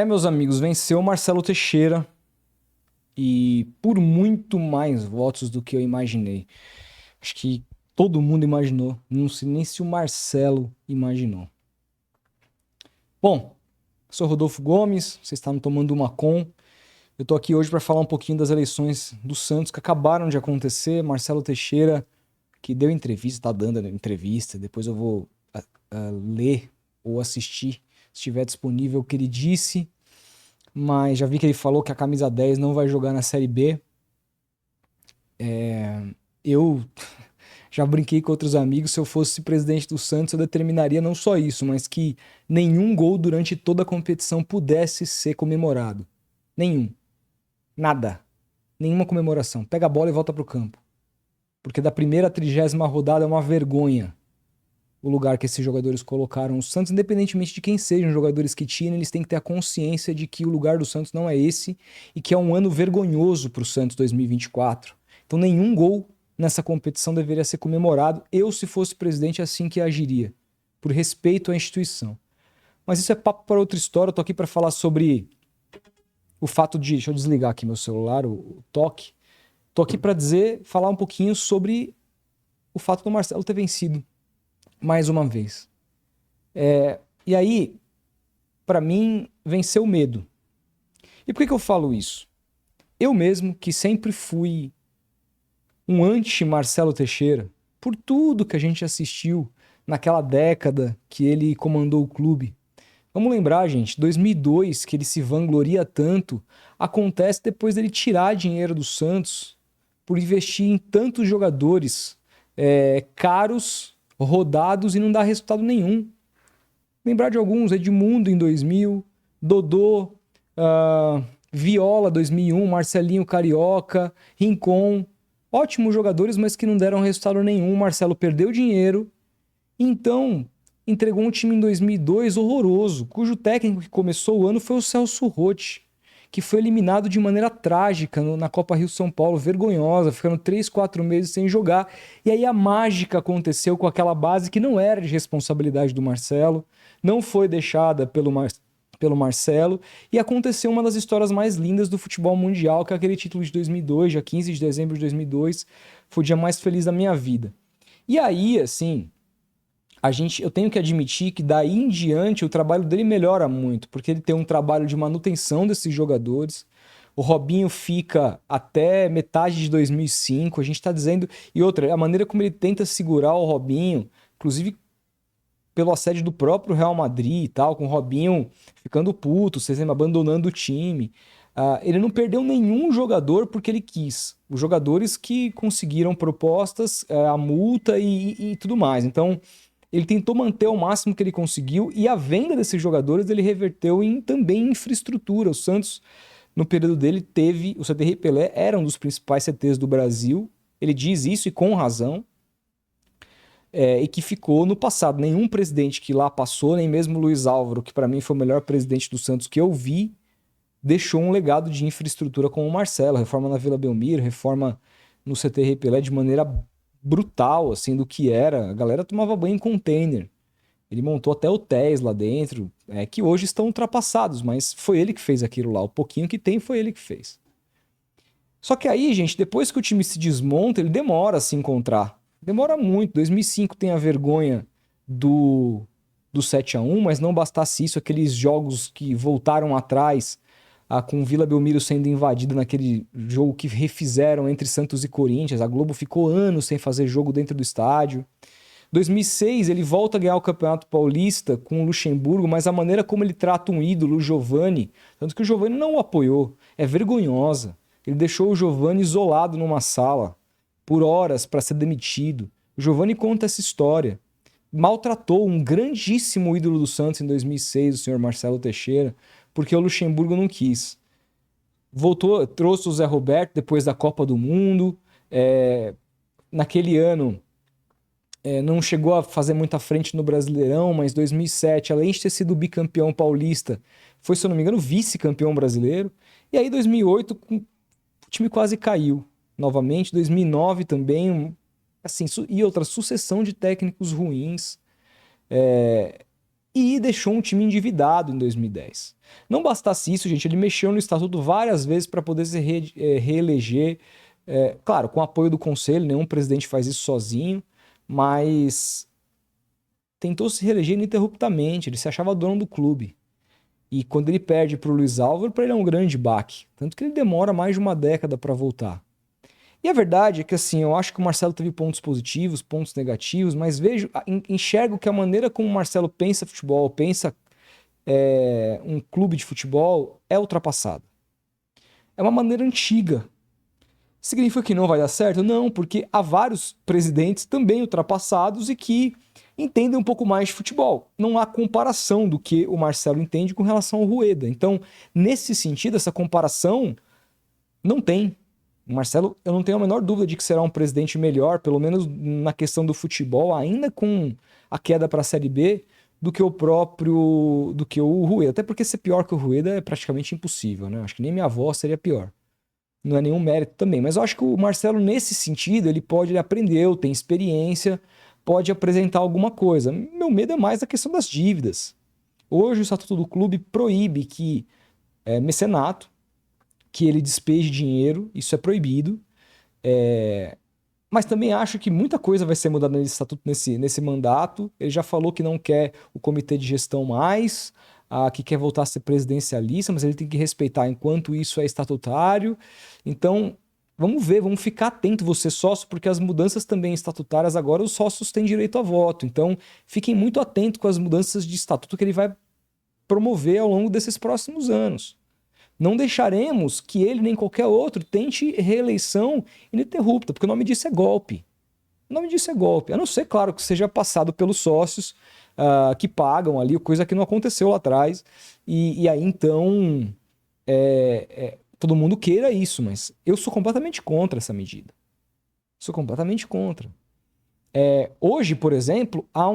Meus amigos, venceu o Marcelo Teixeira e por muito mais votos do que eu imaginei. Acho que todo mundo imaginou, não sei nem se o Marcelo imaginou. Bom, sou Rodolfo Gomes, vocês estão tomando uma com. Eu tô aqui hoje para falar um pouquinho das eleições do Santos que acabaram de acontecer. Marcelo Teixeira, que deu entrevista, tá dando entrevista, depois eu vou ler ou assistir, se estiver disponível, o que ele disse. Mas já vi que ele falou que a camisa 10 não vai jogar na Série B. Eu já brinquei com outros amigos, se eu fosse presidente do Santos, eu determinaria não só isso, mas que nenhum gol durante toda a competição pudesse ser comemorado. Nenhum. Nada. Nenhuma comemoração. Pega a bola e volta pro campo. Porque da primeira à 30ª rodada é uma vergonha o lugar que esses jogadores colocaram o Santos, independentemente de quem sejam os jogadores que tirem, eles têm que ter a consciência de que o lugar do Santos não é esse e que é um ano vergonhoso para o Santos 2024. Então nenhum gol nessa competição deveria ser comemorado. Eu, se fosse presidente, assim que agiria, por respeito à instituição. Mas isso é papo para outra história. Eu tô aqui para falar sobre o fato de... Deixa eu desligar aqui meu celular, o toque. Tô aqui para falar um pouquinho sobre o fato do Marcelo ter vencido mais uma vez. E aí, para mim, venceu o medo. E por que eu falo isso? Eu mesmo, que sempre fui um anti-Marcelo Teixeira, por tudo que a gente assistiu naquela década que ele comandou o clube. Vamos lembrar, gente, 2002, que ele se vangloria tanto, acontece depois dele tirar dinheiro do Santos por investir em tantos jogadores caros, rodados e não dar resultado nenhum. Lembrar de alguns, Edmundo em 2000, Dodô, Viola 2001, Marcelinho Carioca, Rincon. Ótimos jogadores, mas que não deram resultado nenhum. Marcelo perdeu dinheiro, então entregou um time em 2002 horroroso, cujo técnico que começou o ano foi o Celso Roth, que foi eliminado de maneira trágica na Copa Rio-São Paulo, vergonhosa, ficando 3, 4 meses sem jogar. E aí a mágica aconteceu com aquela base que não era de responsabilidade do Marcelo, não foi deixada pelo Marcelo, e aconteceu uma das histórias mais lindas do futebol mundial, que é aquele título de 2002, dia 15 de dezembro de 2002, foi o dia mais feliz da minha vida. E aí, assim, eu tenho que admitir que daí em diante o trabalho dele melhora muito, porque ele tem um trabalho de manutenção desses jogadores. O Robinho fica até metade de 2005, a gente tá dizendo... E outra, a maneira como ele tenta segurar o Robinho, inclusive pelo assédio do próprio Real Madrid e tal, com o Robinho ficando puto, vocês lembram, abandonando o time. Ele não perdeu nenhum jogador porque ele quis. Os jogadores que conseguiram propostas, a multa e tudo mais. Então, ele tentou manter ao máximo que ele conseguiu e a venda desses jogadores ele reverteu também em infraestrutura. O Santos, no período dele, teve... O CT Pelé era um dos principais CTs do Brasil. Ele diz isso e com razão. E que ficou no passado. Nenhum presidente que lá passou, nem mesmo Luiz Álvaro, que para mim foi o melhor presidente do Santos que eu vi, deixou um legado de infraestrutura como o Marcelo. Reforma na Vila Belmiro, reforma no CT Pelé de maneira brutal, assim, do que era. A galera tomava banho em container. Ele montou até hotéis lá dentro, que hoje estão ultrapassados, mas foi ele que fez aquilo lá. O pouquinho que tem foi ele que fez. Só que aí, gente, depois que o time se desmonta, ele demora a se encontrar. Demora muito. 2005 tem a vergonha do 7-1, mas não bastasse isso, aqueles jogos que voltaram atrás, com Vila Belmiro sendo invadida naquele jogo que refizeram entre Santos e Corinthians. A Globo ficou anos sem fazer jogo dentro do estádio. 2006 ele volta a ganhar o Campeonato Paulista com o Luxemburgo, mas a maneira como ele trata um ídolo, o Giovani, tanto que o Giovani não o apoiou, é vergonhosa. Ele deixou o Giovani isolado numa sala por horas para ser demitido. O Giovani conta essa história. Maltratou um grandíssimo ídolo do Santos em 2006, o senhor Marcelo Teixeira, porque o Luxemburgo não quis. Voltou, trouxe o Zé Roberto depois da Copa do Mundo. Naquele ano, não chegou a fazer muita frente no Brasileirão, mas 2007, além de ter sido bicampeão paulista, foi, se eu não me engano, vice-campeão brasileiro. E aí, 2008, o time quase caiu novamente. 2009 também, assim, e outra sucessão de técnicos ruins. e deixou um time endividado em 2010. Não bastasse isso, gente, ele mexeu no estatuto várias vezes para poder se reeleger, claro, com apoio do conselho, nenhum presidente faz isso sozinho, mas tentou se reeleger ininterruptamente, ele se achava dono do clube. E quando ele perde para o Luiz Álvaro, para ele é um grande baque, tanto que ele demora mais de uma década para voltar. E a verdade é que, assim, eu acho que o Marcelo teve pontos positivos, pontos negativos, mas enxergo que a maneira como o Marcelo pensa futebol, pensa um clube de futebol, é ultrapassada. É uma maneira antiga. Significa que não vai dar certo? Não, porque há vários presidentes também ultrapassados e que entendem um pouco mais de futebol. Não há comparação do que o Marcelo entende com relação ao Rueda. Então, nesse sentido, essa comparação não tem. O Marcelo, eu não tenho a menor dúvida de que será um presidente melhor, pelo menos na questão do futebol, ainda com a queda para a Série B, do que o Rueda. Até porque ser pior que o Rueda é praticamente impossível, né? Acho que nem minha avó seria pior. Não é nenhum mérito também. Mas eu acho que o Marcelo, nesse sentido, ele aprendeu, tem experiência, pode apresentar alguma coisa. Meu medo é mais a questão das dívidas. Hoje o Estatuto do Clube proíbe que mecenato, que ele despeje dinheiro, isso é proibido. Mas também acho que muita coisa vai ser mudada nesse estatuto, nesse mandato. Ele já falou que não quer o comitê de gestão mais, que quer voltar a ser presidencialista, mas ele tem que respeitar enquanto isso é estatutário. Então, vamos ver, vamos ficar atento você sócio, porque as mudanças também estatutárias agora os sócios têm direito a voto. Então, fiquem muito atentos com as mudanças de estatuto que ele vai promover ao longo desses próximos anos. Não deixaremos que ele nem qualquer outro tente reeleição ininterrupta, porque o nome disso é golpe. O nome disso é golpe. A não ser, claro, que seja passado pelos sócios que pagam ali, coisa que não aconteceu lá atrás. E aí, então, todo mundo queira isso, mas eu sou completamente contra essa medida. Sou completamente contra. Hoje, por exemplo, há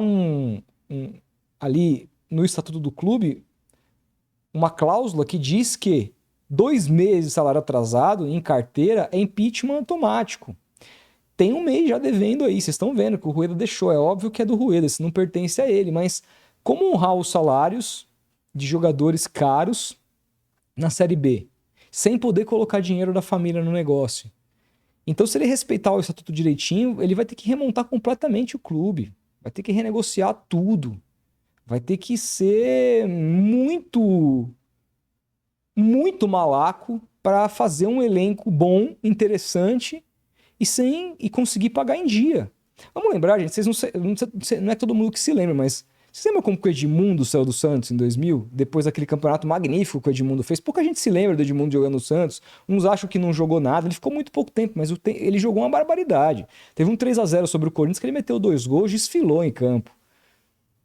ali no Estatuto do Clube uma cláusula que diz que 2 meses de salário atrasado em carteira é impeachment automático. Tem um mês já devendo aí, vocês estão vendo que o Rueda deixou. É óbvio que é do Rueda, isso não pertence a ele, mas como honrar os salários de jogadores caros na Série B, sem poder colocar dinheiro da família no negócio? Então, se ele respeitar o estatuto direitinho, ele vai ter que remontar completamente o clube, vai ter que renegociar tudo, vai ter que ser muito malaco para fazer um elenco bom, interessante e conseguir pagar em dia. Vamos lembrar, gente, não é todo mundo que se lembra, mas vocês lembram como que o Edmundo saiu do Santos em 2000? Depois daquele campeonato magnífico que o Edmundo fez? Pouca gente se lembra do Edmundo jogando no Santos. Uns acham que não jogou nada. Ele ficou muito pouco tempo, mas ele jogou uma barbaridade. Teve um 3-0 sobre o Corinthians que ele meteu 2 gols e desfilou em campo.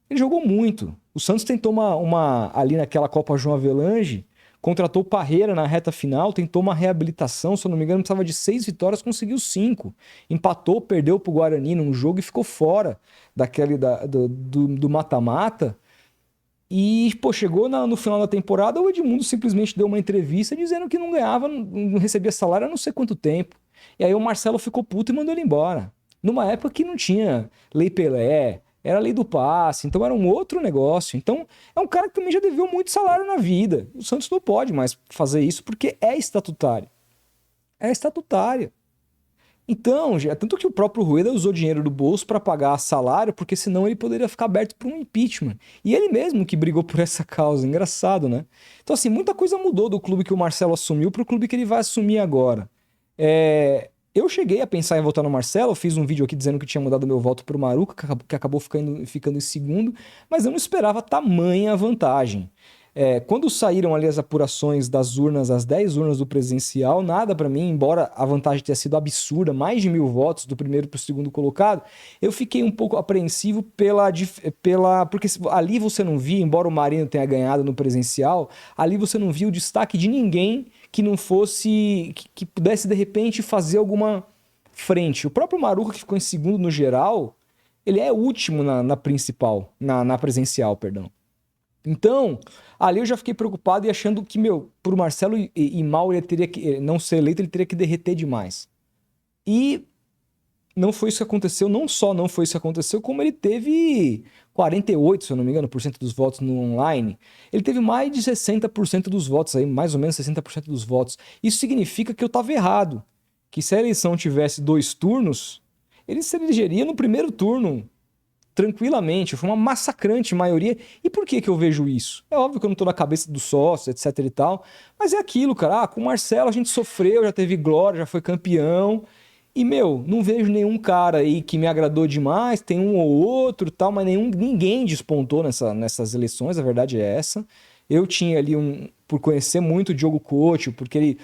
Ele jogou muito. O Santos tentou ali naquela Copa João Avelange, contratou o Parreira na reta final, tentou uma reabilitação, se eu não me engano, precisava de 6 vitórias, conseguiu 5. Empatou, perdeu pro Guarani num jogo e ficou fora do mata-mata. E, pô, chegou no final da temporada, o Edmundo simplesmente deu uma entrevista dizendo que não ganhava, não recebia salário há não sei quanto tempo. E aí o Marcelo ficou puto e mandou ele embora. Numa época que não tinha Lei Pelé, era a lei do passe, então era um outro negócio. Então, é um cara que também já deveu muito salário na vida. O Santos não pode mais fazer isso porque é estatutário. É estatutário. Então, tanto que o próprio Rueda usou dinheiro do bolso para pagar salário, porque senão ele poderia ficar aberto para um impeachment. E ele mesmo que brigou por essa causa. Engraçado, né? Então, assim, muita coisa mudou do clube que o Marcelo assumiu para o clube que ele vai assumir agora. Eu cheguei a pensar em votar no Marcelo, fiz um vídeo aqui dizendo que tinha mudado meu voto pro Maruca, que acabou ficando em segundo, mas eu não esperava tamanha vantagem. Quando saíram ali as apurações das urnas, as 10 urnas do presidencial, nada para mim, embora a vantagem tenha sido absurda, mais de 1.000 votos do primeiro para o segundo colocado, eu fiquei um pouco apreensivo porque ali você não via, embora o Marinho tenha ganhado no presidencial, ali você não via o destaque de ninguém que não fosse, que pudesse de repente fazer alguma frente. O próprio Maruca, que ficou em segundo no geral, ele é último na principal, na presencial, perdão. Então, ali eu já fiquei preocupado e achando que, pro Marcelo ir mal, ele teria que não ser eleito, ele teria que derreter demais. E não foi isso que aconteceu, não só não foi isso que aconteceu, como ele teve 48, se eu não me engano, por cento dos votos no online. Ele teve mais de 60% dos votos, aí, mais ou menos 60% dos votos. Isso significa que eu estava errado. Que se a eleição tivesse 2 turnos, ele se elegeria no primeiro turno, tranquilamente. Foi uma massacrante maioria. E por que eu vejo isso? É óbvio que eu não tô na cabeça do sócio, etc e tal, mas é aquilo, cara. Com o Marcelo a gente sofreu, já teve glória, já foi campeão. E, meu, não vejo nenhum cara aí que me agradou demais, tem um ou outro e tal, mas ninguém despontou nessas eleições, a verdade é essa. Eu tinha ali por conhecer muito o Diogo Couto, porque ele,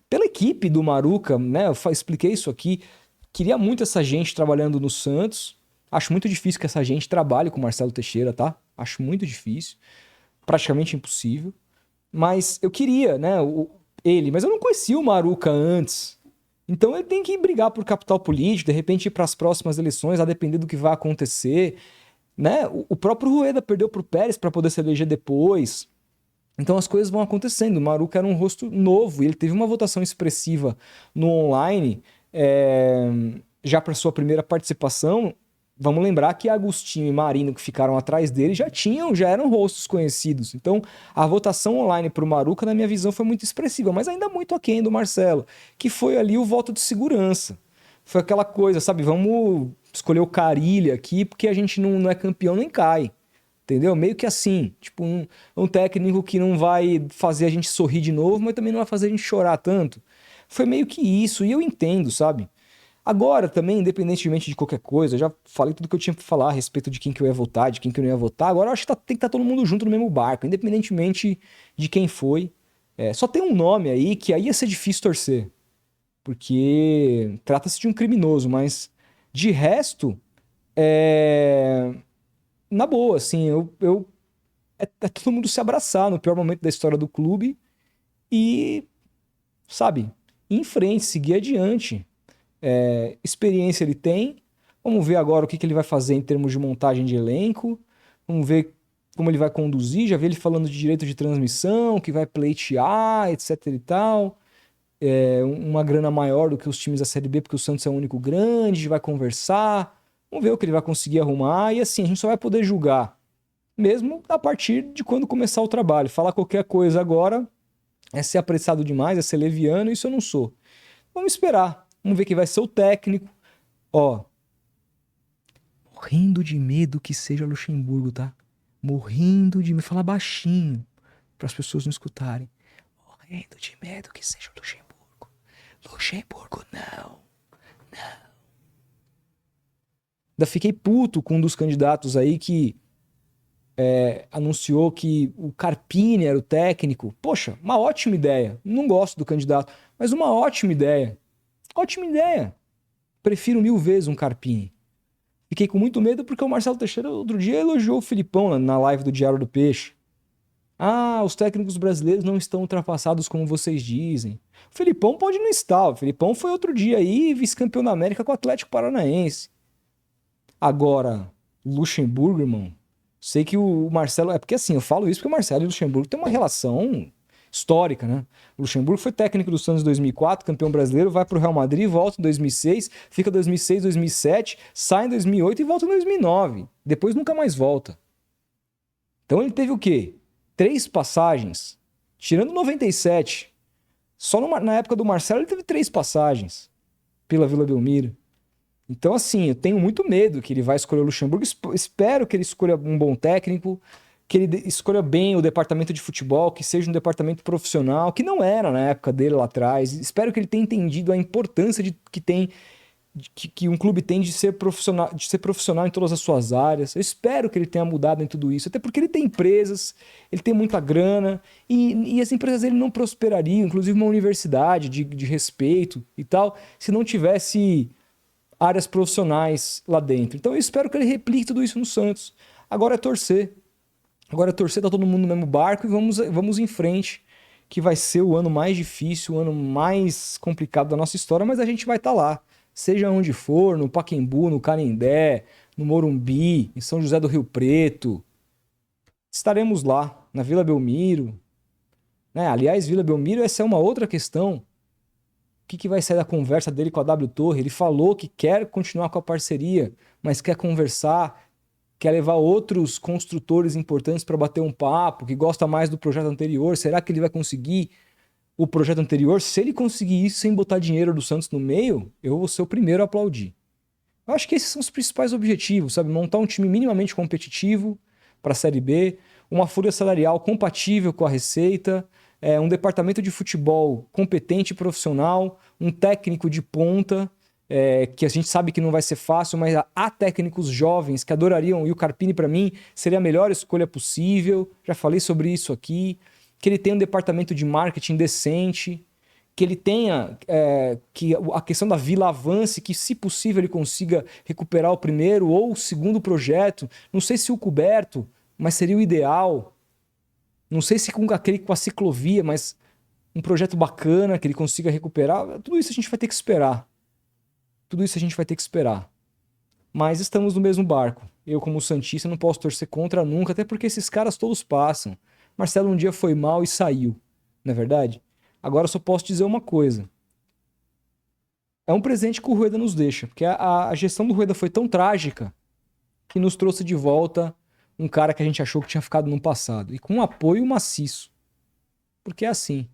pela equipe do Maruca, né, eu expliquei isso aqui, queria muito essa gente trabalhando no Santos. Acho muito difícil que essa gente trabalhe com o Marcelo Teixeira, tá? Acho muito difícil, praticamente impossível. Mas eu queria, né, ele, mas eu não conhecia o Maruca antes. Então ele tem que brigar por capital político, de repente ir para as próximas eleições, a depender do que vai acontecer, né? O próprio Rueda perdeu para o Pérez para poder se eleger depois. Então as coisas vão acontecendo. O Maruca era um rosto novo e ele teve uma votação expressiva no online, já para sua primeira participação. Vamos lembrar que Agostinho e Marino, que ficaram atrás dele, já eram rostos conhecidos. Então, a votação online para o Maruca, na minha visão, foi muito expressiva, mas ainda muito aquém do Marcelo, que foi ali o voto de segurança. Foi aquela coisa, sabe? Vamos escolher o Carilha aqui, porque a gente não é campeão nem cai. Entendeu? Meio que assim, tipo um técnico que não vai fazer a gente sorrir de novo, mas também não vai fazer a gente chorar tanto. Foi meio que isso, e eu entendo, sabe? Agora, também, independentemente de qualquer coisa, eu já falei tudo que eu tinha pra falar a respeito de quem que eu ia votar, de quem que eu não ia votar. Agora eu acho que tem que estar todo mundo junto no mesmo barco, independentemente de quem foi. Só tem um nome aí que aí ia ser difícil torcer, porque trata-se de um criminoso, mas de resto, na boa, assim, é todo mundo se abraçar no pior momento da história do clube e, sabe, ir em frente, seguir adiante. Experiência ele tem. Vamos ver agora o que ele vai fazer em termos de montagem de elenco. Vamos ver como ele vai conduzir. Já vi ele falando de direito de transmissão, que vai pleitear, etc e tal. Uma grana maior do que os times da Série B, porque o Santos é o único grande, vai conversar. Vamos ver o que ele vai conseguir arrumar. E assim, a gente só vai poder julgar, mesmo a partir de quando começar o trabalho. Falar qualquer coisa agora é ser apressado demais, é ser leviano, e isso eu não sou. Vamos esperar. Vamos ver quem vai ser o técnico. Ó, morrendo de medo que seja Luxemburgo, tá? Morrendo de medo. Fala baixinho, para as pessoas não escutarem. Morrendo de medo que seja Luxemburgo. Luxemburgo, não. Não. Ainda fiquei puto com um dos candidatos aí que anunciou que o Carpini era o técnico. Poxa, uma ótima ideia. Não gosto do candidato, mas uma ótima ideia. Ótima ideia. Prefiro 1000 vezes um Carpini. Fiquei com muito medo porque o Marcelo Teixeira outro dia elogiou o Filipão na live do Diário do Peixe. Ah, os técnicos brasileiros não estão ultrapassados como vocês dizem. O Filipão pode não estar. O Filipão foi outro dia aí vice-campeão da América com o Atlético Paranaense. Agora, Luxemburgo, irmão. Sei que o Marcelo... É porque assim, eu falo isso porque o Marcelo e o Luxemburgo têm uma relação histórica, né? O Luxemburgo foi técnico do Santos em 2004, campeão brasileiro, vai pro Real Madrid, volta em 2006, fica 2006, 2007, sai em 2008 e volta em 2009. Depois nunca mais volta. Então ele teve o quê? 3 passagens. Tirando 97. Só na época do Marcelo ele teve 3 passagens pela Vila Belmiro. Então, assim, eu tenho muito medo que ele vai escolher o Luxemburgo. Espero que ele escolha um bom técnico, que ele escolha bem o departamento de futebol, que seja um departamento profissional, que não era na época dele lá atrás. Espero que ele tenha entendido a importância que um clube tem de ser profissional em todas as suas áreas. Eu espero que ele tenha mudado em tudo isso, até porque ele tem empresas, ele tem muita grana, e as empresas dele não prosperariam, inclusive uma universidade de respeito e tal, se não tivesse áreas profissionais lá dentro. Então eu espero que ele replique tudo isso no Santos. Agora é torcer. Tá todo mundo no mesmo barco e vamos em frente, que vai ser o ano mais difícil, o ano mais complicado da nossa história, mas a gente vai estar lá. Seja onde for, no Pacaembu, no Canindé, no Morumbi, em São José do Rio Preto. Estaremos lá, na Vila Belmiro. Né? Aliás, Vila Belmiro, essa é uma outra questão. O que vai sair da conversa dele com a W Torre? Ele falou que quer continuar com a parceria, mas quer conversar. quer levar outros construtores importantes para bater um papo, que gosta mais do projeto anterior. Será que ele vai conseguir o projeto anterior? Se ele conseguir isso sem botar dinheiro do Santos no meio, eu vou ser o primeiro a aplaudir. Eu acho que esses são os principais objetivos, sabe? Montar um time minimamente competitivo para a Série B, uma folha salarial compatível com a receita, um departamento de futebol competente e profissional, um técnico de ponta, que a gente sabe que não vai ser fácil, mas há técnicos jovens que adorariam, e o Carpini, para mim, seria a melhor escolha possível. Já falei sobre isso aqui. Que ele tenha um departamento de marketing decente, que ele tenha que a questão da Vila avance, que se possível ele consiga recuperar o primeiro ou o segundo projeto. Não sei se o coberto, mas seria o ideal. Não sei se com a ciclovia, mas um projeto bacana que ele consiga recuperar. Tudo isso a gente vai ter que esperar. Tudo isso a gente vai ter que esperar. Mas estamos no mesmo barco. Eu, como santista, não posso torcer contra nunca, até porque esses caras todos passam. Marcelo um dia foi mal e saiu, não é verdade? Agora eu só posso dizer uma coisa. É um presente que o Rueda nos deixa, porque a gestão do Rueda foi tão trágica que nos trouxe de volta um cara que a gente achou que tinha ficado no passado. E com um apoio maciço. Porque é assim.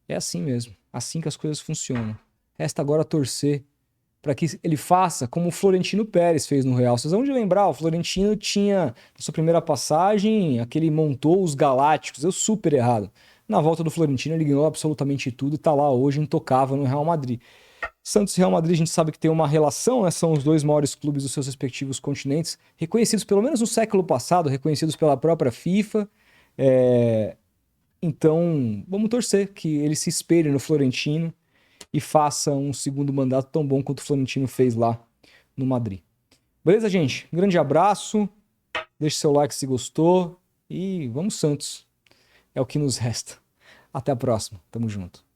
É assim mesmo. Assim que as coisas funcionam. Resta agora torcer para que ele faça como o Florentino Pérez fez no Real. Vocês vão de lembrar, o Florentino tinha, na sua primeira passagem, aquele montou os Galácticos, deu super errado. Na volta do Florentino ele ganhou absolutamente tudo e tá lá hoje intocável no Real Madrid. Santos e Real Madrid a gente sabe que tem uma relação, né? São os dois maiores clubes dos seus respectivos continentes, reconhecidos pelo menos no século passado, reconhecidos pela própria FIFA. Então, vamos torcer que ele se espelhe no Florentino e faça um segundo mandato tão bom quanto o Florentino fez lá no Madrid. Beleza, gente? Um grande abraço. Deixe seu like se gostou. E vamos Santos. É o que nos resta. Até a próxima. Tamo junto.